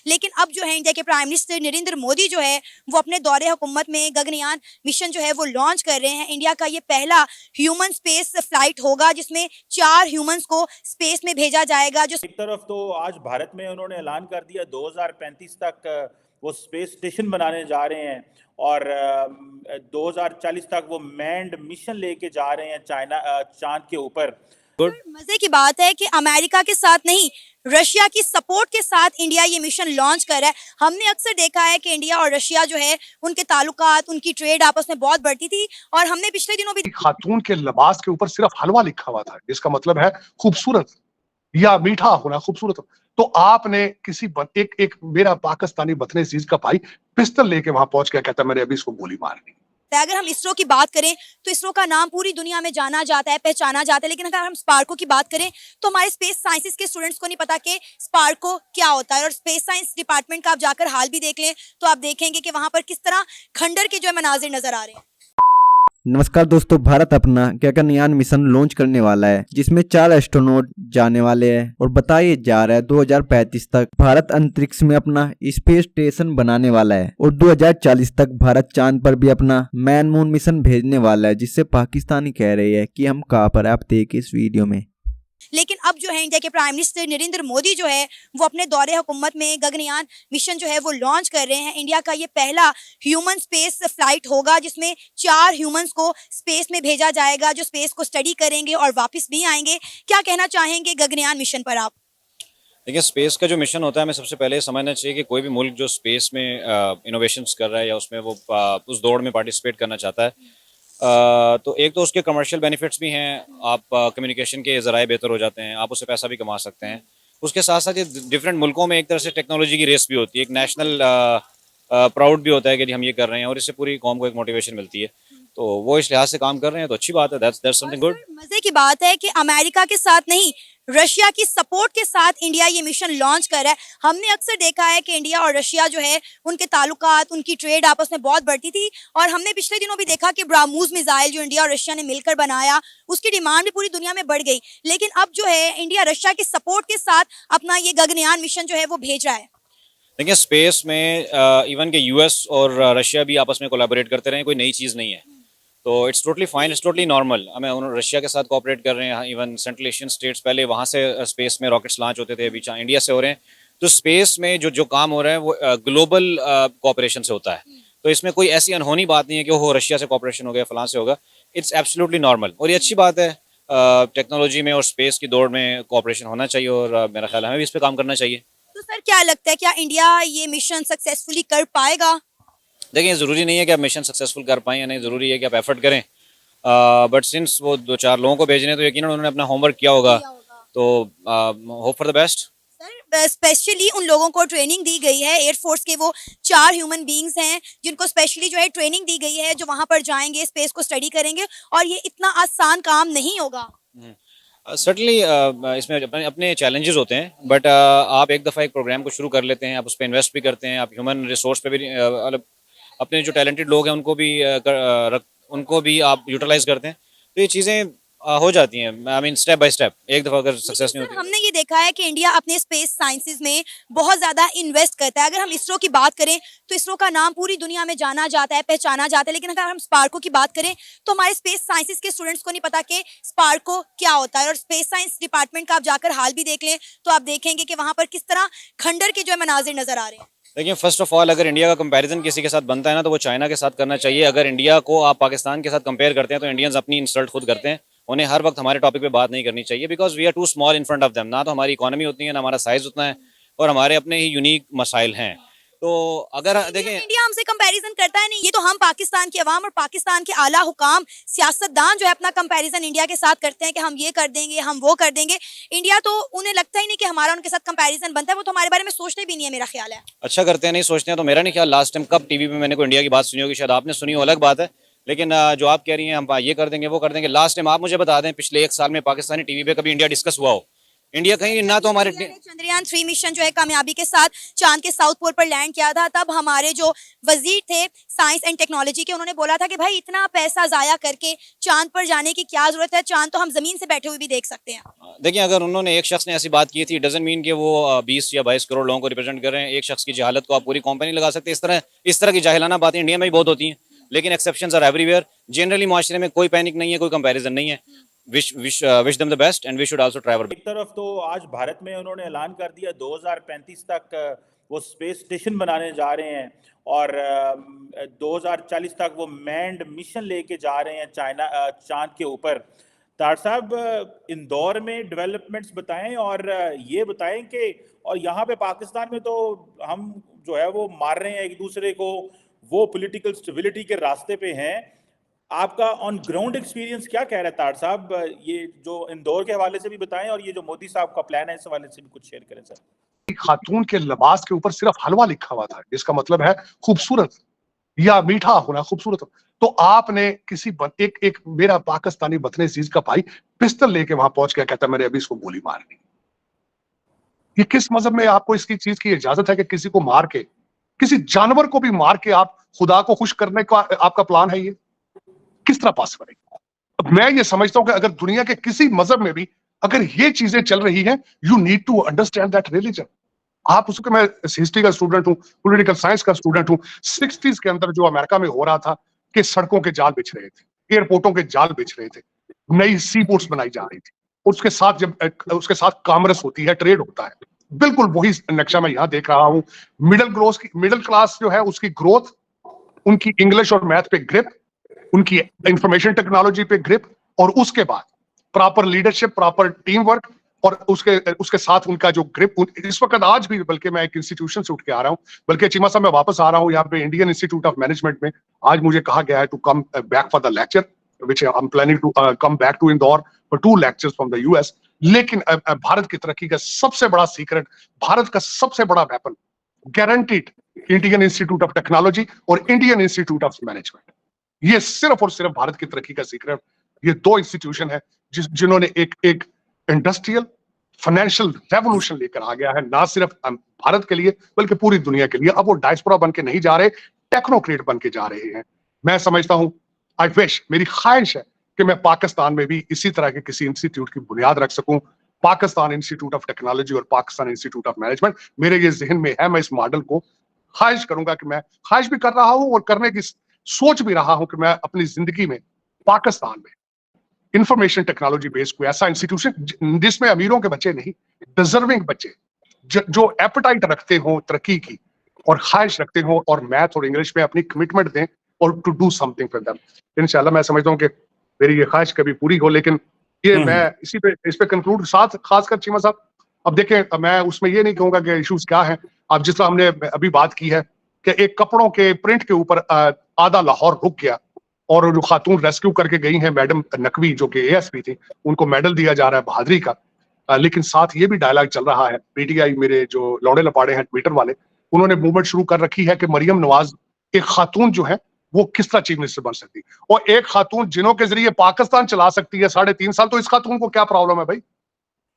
लेकिन अब जो है इंडिया के प्राइम मिनिस्टर नरेंद्र मोदी जो है वो अपने दौरे हुकूमत में गगनयान मिशन जो है वो लॉन्च कर रहे हैं। इंडिया का ये पहला ह्यूमन स्पेस फ्लाइट होगा जिसमें 4 ह्यूमंस को स्पेस में भेजा जाएगा। जो एक तरफ तो आज भारत में उन्होंने ऐलान कर दिया 2035 तक वो स्पेस स्टेशन बनाने जा रहे हैं और 2040 तक वो मैन्ड मिशन लेके जा रहे हैं चांद के ऊपर। गुड। मजे की बात है कि अमेरिका के साथ नहीं, रशिया की सपोर्ट के साथ इंडिया ये मिशन लॉन्च कर रहा है। हमने अक्सर देखा है कि इंडिया और रशिया जो है उनके ताल्लुकात, उनकी ट्रेड आपस में बहुत बढ़ती थी और हमने पिछले दिनों भी खातून के लिबास के ऊपर सिर्फ हलवा लिखा हुआ था, जिसका मतलब है खूबसूरत या मीठा होना, खूबसूरत। तो आपने किसी एक मेरा पाकिस्तानी बतने चीज का भाई पिस्तल लेके वहां पहुंच गया, कहता मैंने अभी इसको गोली मारनी। अगर हम इसरो की बात करें तो इसरो का नाम पूरी दुनिया में जाना जाता है, पहचाना जाता है। लेकिन अगर हम स्पार्को की बात करें तो हमारे स्पेस साइंसेस के स्टूडेंट्स को नहीं पता कि स्पार्को क्या होता है। और स्पेस साइंस डिपार्टमेंट का आप जाकर हाल भी देख लें तो आप देखेंगे कि वहां पर किस तरह खंडर के जो है मनाजिर नजर आ रहे हैं। नमस्कार दोस्तों, भारत अपना गगनयान मिशन लॉन्च करने वाला है जिसमें 4 एस्ट्रोनॉट जाने वाले हैं और बताया जा रहा है 2035 तक भारत अंतरिक्ष में अपना स्पेस स्टेशन बनाने वाला है और 2040 तक भारत चांद पर भी अपना मैन मून मिशन भेजने वाला है, जिससे पाकिस्तानी कह रही है कि हम कहाँ पर है, आप देखिए इस वीडियो में। लेकिन अब जो है इंडिया के प्राइम मिनिस्टर नरेंद्र मोदी जो है वो अपने दौरे हुकूमत में गगनयान मिशन जो है वो लॉन्च कर रहे हैं। इंडिया का ये पहला ह्यूमन स्पेस फ्लाइट होगा जिसमें 4 ह्यूमंस को स्पेस में भेजा जाएगा, जो स्पेस को स्टडी करेंगे और वापस भी आएंगे। क्या कहना चाहेंगे गगनयान मिशन पर आप? देखिए, स्पेस का जो मिशन होता है हमें सबसे पहले समझना चाहिए कि कोई भी मुल्क जो स्पेस में इनोवेशंस कर रहा है या उसमें वो उस दौड़ में पार्टिसिपेट करना चाहता है, तो एक तो उसके कमर्शियल बेनिफिट्स भी हैं। आप कम्युनिकेशन के ज़राए बेहतर हो जाते हैं, आप उससे पैसा भी कमा सकते हैं। उसके साथ साथ ये डिफरेंट मुल्कों में एक तरह से टेक्नोलॉजी की रेस भी होती है, एक नेशनल प्राउड भी होता है कि हम ये कर रहे हैं और इससे पूरी कौम को एक मोटिवेशन मिलती है। तो वो इस लिहाज से काम कर रहे हैं तो अच्छी बात है। That's something good. मजे की बात है कि अमेरिका के साथ नहीं, रशिया की सपोर्ट के साथ इंडिया ये मिशन लॉन्च कर रहा है। हमने अक्सर देखा है कि इंडिया और रशिया जो है उनके ताल्लुकात, उनकी ट्रेड आपस में बहुत बढ़ती थी और हमने पिछले दिनों भी देखा कि ब्राह्मोस मिसाइल जो इंडिया और रशिया ने मिलकर बनाया, उसकी डिमांड भी पूरी दुनिया में बढ़ गई। लेकिन अब जो है इंडिया रशिया के सपोर्ट के साथ अपना ये गगनयान मिशन जो है वो भेज रहा है। देखिए, स्पेस में इवन के यूएस और रशिया भी आपस में कोलैबोरेट करते रहे, कोई नई चीज़ नहीं है। तो it's totally fine, it's totally normal. हमें उन्होंने रशिया के साथ कोऑपरेट कर रहे हैं। इवन सेंट्रल एशियन स्टेट्स पहले वहाँ से स्पेस में रॉकेट्स लॉन्च होते थे, अभी इंडिया से हो रहे हैं। तो स्पेस में जो काम हो रहा है वो ग्लोबल कोऑपरेशन से होता है। तो इसमें कोई ऐसी अनहोनी बात नहीं है कि वो रशिया से कोऑपरेशन हो गया, फलां से होगा। इट्स एब्सोल्युटली नॉर्मल और ये अच्छी बात है। टेक्नोलॉजी में और स्पेस की दौड़ में कोऑपरेशन होना चाहिए और मेरा ख्याल है हमें भी इस पर काम करना चाहिए। तो सर क्या लगता है, क्या इंडिया ये मिशन सक्सेसफुली कर पाएगा? देखिए, ज़रूरी नहीं है कि आप मिशन सक्सेसफुल कर पाएँ या नहीं, ज़रूरी है कि आप एफर्ट करें। बट सिंस वो 2-4 लोगों को भेजने, तो यकीनन उन्होंने अपना होमवर्क किया होगा। तो hope for the best. Sir specially उन लोगों को ट्रेनिंग दी गई है, एयरफोर्स के वो 4 ह्यूमन बींग्स हैं जिनको स्पेशली जो है ट्रेनिंग दी गई है, जो वहां पर जाएंगे, स्पेस को स्टडी करेंगे और ये इतना आसान काम नहीं होगा। सर्टनली इसमें अपने चैलेंजेस होते हैं, बट आप एक दफ़ा एक प्रोग्राम को शुरू कर लेते हैं, आप उस पर इन्वेस्ट भी करते हैं, आप ह्यूमन रिसोर्स पे भी अपने जो टैलेंटेड लोग हैं उनको भी आप यूटिलाइज करते हैं, तो ये चीज़ें हो जाती हैं। I mean step by step, एक दफ़ा अगर सक्सेस नहीं होती। हमने ये देखा है कि इंडिया अपने स्पेस साइंसेज में बहुत ज़्यादा इन्वेस्ट करता है। अगर हम इसरो की बात करें तो इसरो का नाम पूरी दुनिया में जाना जाता है, पहचाना जाता है। लेकिन अगर हम स्पार्को की बात करें तो हमारे स्पेस साइंसेज के स्टूडेंट्स को नहीं पता कि स्पार्को क्या होता है। और स्पेस साइंस डिपार्टमेंट का आप जाकर हाल भी देख लें तो आप देखेंगे कि वहाँ पर किस तरह खंडर के जो है मनाजिर नजर आ रहे हैं। देखिए, फर्स्ट ऑफ ऑल अगर इंडिया का कंपैरिजन किसी के साथ बनता है ना, तो वो चाइना के साथ करना चाहिए। अगर इंडिया को आप पाकिस्तान के साथ कंपेयर करते हैं तो इंडियंस अपनी इंसल्ट खुद करते हैं। उन्हें हर वक्त हमारे टॉपिक पे बात नहीं करनी चाहिए, because we are too small in front of them. ना तो हमारी इकोनॉमी उतनी है, ना हमारा साइज उतना है और हमारे अपने ही यूनिक मसाइल हैं। तो अगर देखें, इंडिया हमसे कंपैरिजन करता है नहीं, ये तो हम पाकिस्तान की अवाम और पाकिस्तान के आला हुकाम, सियासतदान जो है अपना कंपैरिजन इंडिया के साथ करते हैं कि हम ये कर देंगे, हम वो कर देंगे। इंडिया तो उन्हें लगता ही नहीं कि हमारा उनके साथ कंपैरिजन बनता है। वो तो हमारे बारे में सोचते भी नहीं है, मेरा ख्याल है। अच्छा करते हैं, नहीं सोचते हैं। तो मेरा नहीं ख्याल लास्ट टाइम कब टीवी पे मैंने कोई इंडिया की बात सुनी होगी, शायद आपने सुनी हो, अलग बात है। लेकिन जो आप कह रही हैं हम ये कर देंगे, वो कर देंगे, लास्ट टाइम आप मुझे बता दें पिछले 1 साल में पाकिस्तानी टीवी पे कभी इंडिया डिस्कस हुआ हो? इंडिया कहीं ना तो हमारे इंडिया ने चंद्रयान 3 मिशन जो है कामयाबी के साथ चांद के साउथ पोल पर लैंड किया था, तब हमारे जो वजीर थे साइंस एंड टेक्नोलॉजी के, उन्होंने बोला था कि भाई इतना पैसा जाया करके चांद पर जाने की क्या जरूरत है, चांद तो हम जमीन से बैठे हुए भी देख सकते हैं। देखिए, अगर उन्होंने एक शख्स ने ऐसी बात की थी, डजंट मीन कि वो 20 या 22 करोड़ लोगों को रिप्रेजेंट कर रहे हैं। एक शख्स की जहालत को आप पूरी कंपनी लगा सकते हैं। इस तरह की जाहिलाना बातें इंडिया में भी बहुत होती हैं, लेकिन एक्सेप्शंस आर एवरीवेयर। जनरली माशरे में कोई पैनिक नहीं है, कोई कंपैरिजन नहीं है। Wish them the best and we should also travel. एक तरफ तो आज भारत में उन्होंने ऐलान कर दिया 2035 तक वो स्पेस स्टेशन बनाने जा रहे हैं और 2040 तक वो मैंड मिशन लेके जा रहे हैं चांद के ऊपर। तार साहब, इंदौर में डेवलपमेंट्स बताएं और ये बताएं कि और यहाँ पे पाकिस्तान में तो हम जो है वो मार रहे हैं एक दूसरे को, वो पॉलिटिकल स्टेबिलिटी के रास्ते पे हैं। आपका ऑन ग्राउंड एक्सपीरियंस क्या कह रहा है तार साहब? ये जो इंदौर के हवाले से भी बताएं और ये जो मोदी साहब का प्लान है इस हवाले से भी कुछ शेयर करें सर। खातून के लिबास के ऊपर सिर्फ हलवा लिखा हुआ था, जिसका मतलब है खूबसूरत या मीठा होना, खूबसूरत। तो आपने एक मेरा पाकिस्तानी बतने चीज का भाई पिस्तल लेके वहां पहुंच गया, कहता मैंने अभी इसको गोली मारनी। ये किस मजहब में आपको इसकी चीज की इजाजत है कि किसी को मार के, किसी जानवर को भी मार के आप खुदा को खुश करने का आपका प्लान है? ये किस तरह पॉसिबल है? मैं ये समझता हूं कि अगर दुनिया के किसी मजहब में भी अगर ये चीजें चल रही हैं, you need to understand that religion. आप उसको, मैं हिस्ट्री का स्टूडेंट हूं, पॉलिटिकल साइंस का स्टूडेंट हूं। 60s के अंदर जो अमेरिका में हो रहा था कि सड़कों के जाल बिछ रहे थे, एयरपोर्टों के जाल बिछ रहे थे, नई सी पोर्ट्स बनाई जा रही थी, उसके साथ कॉमर्स होती है, ट्रेड होता है। बिल्कुल वही नक्शा मैं यहाँ देख रहा हूँ। मिडिल क्लास जो है उसकी ग्रोथ, उनकी इंग्लिश और मैथ पे ग्रिप, उनकी इंफॉर्मेशन टेक्नोलॉजी पे ग्रिप, और उसके बाद proper leadership, proper team work, और उसके साथ उनका जो ग्रिप इस वक्त आज भी, बल्कि मैं एक इंस्टीट्यूशन से उठ के आ रहा हूं, बल्कि चीमा साहब मैं वापस आ रहा हूं यहाँ पे इंडियन इंस्टीट्यूट ऑफ मैनेजमेंट में। आज मुझे कहा गया है to come back for the lecture, which I am planning to come back to Indore for 2 lectures from the US. लेकिन भारत की तरक्की का सबसे बड़ा सीक्रेट, भारत का सबसे बड़ा weapon guaranteed Indian institute of technology और इंडियन इंस्टीट्यूट ऑफ मैनेजमेंट। ये सिर्फ और सिर्फ भारत की तरक्की का सीक्रेट ये 2 इंस्टीट्यूशन है जिन्होंने एक इंडस्ट्रियल फाइनेंशियल रेवोल्यूशन लेकर आ गया है, ना सिर्फ भारत के लिए बल्कि पूरी दुनिया के लिए। अब वो डायस्पोरा बन के नहीं जा रहे, टेक्नोक्रेट बन के जा रहे हैं। मैं समझता हूं, आई विश, मेरी ख्वाहिश है कि मैं पाकिस्तान में भी इसी तरह के किसी इंस्टीट्यूट की बुनियाद रख सकूं। पाकिस्तान इंस्टीट्यूट ऑफ टेक्नोलॉजी और पाकिस्तान इंस्टीट्यूट ऑफ मैनेजमेंट मेरे ये जहन में है। मैं इस मॉडल को ख्वाहिश करूंगा कि मैं ख्वाहिश भी कर रहा हूं और करने की सोच भी रहा हूं कि मैं अपनी जिंदगी में पाकिस्तान में इंफॉर्मेशन टेक्नोलॉजी बेस्ड कोई ऐसा इंस्टीट्यूशन जिसमें अमीरों के बच्चे नहीं, डिजर्विंग बच्चे जो एपेटाइट रखते हो तरक्की की और ख्वाहिश रखते हो और मैथ और इंग्लिश में अपनी कमिटमेंट दें और to do something for them. इंशाल्लाह मैं समझता हूं कि मेरी ये ख्वाहिश कभी पूरी हो। लेकिन ये मैं इस पे कंक्लूड साथ खासकर चीमा साहब, अब देखें, मैं उसमें ये नहीं कहूंगा कि इश्यूज क्या है। अब जिस तरह हमने अभी बात की है कि एक कपड़ों के प्रिंट के ऊपर आधा लाहौर रुक गया और जो खातून रेस्क्यू करके गई हैं मैडम नकवी जो कि एएसपी थी, उनको मेडल दिया जा रहा है बहादुरी का। लेकिन साथ ये भी डायलॉग चल रहा है, पीटीआई मेरे जो लौड़े लपाड़े हैं ट्विटर वाले, उन्होंने मूवमेंट शुरू कर रखी है कि मरियम नवाज एक खातून जो है वो किस तरह चीफ मिनिस्टर बन सकती है, और एक खातून जिन्हों के जरिए पाकिस्तान चला सकती है 3.5 साल, तो इस खातून को क्या प्रॉब्लम है भाई?